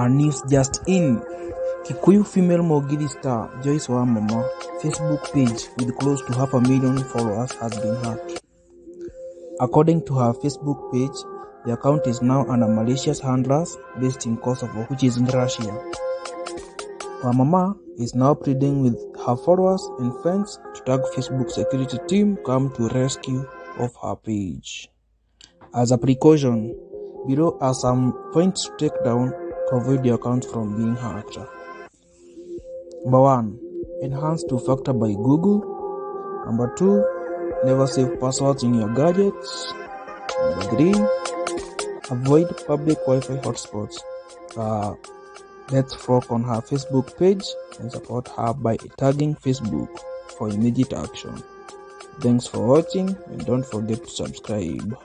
News just in. Kikuyu female Mogiri star Joyce Mama Facebook page with close to 500,000 followers has been hacked. According to her Facebook page, the account is now under malicious handlers based in Kosovo, which is in Russia. Mama is now pleading with her followers and friends to tag Facebook security team come to rescue of her page. As a precaution, below are some points to take down to avoid your account from being hacked. Number 1. Enhance two-factor by Google. Number 2. Never save passwords in your gadgets. Number 3. Avoid public Wi-Fi hotspots. Let's frog on her Facebook page and support her by tagging Facebook for immediate action. Thanks for watching and don't forget to subscribe.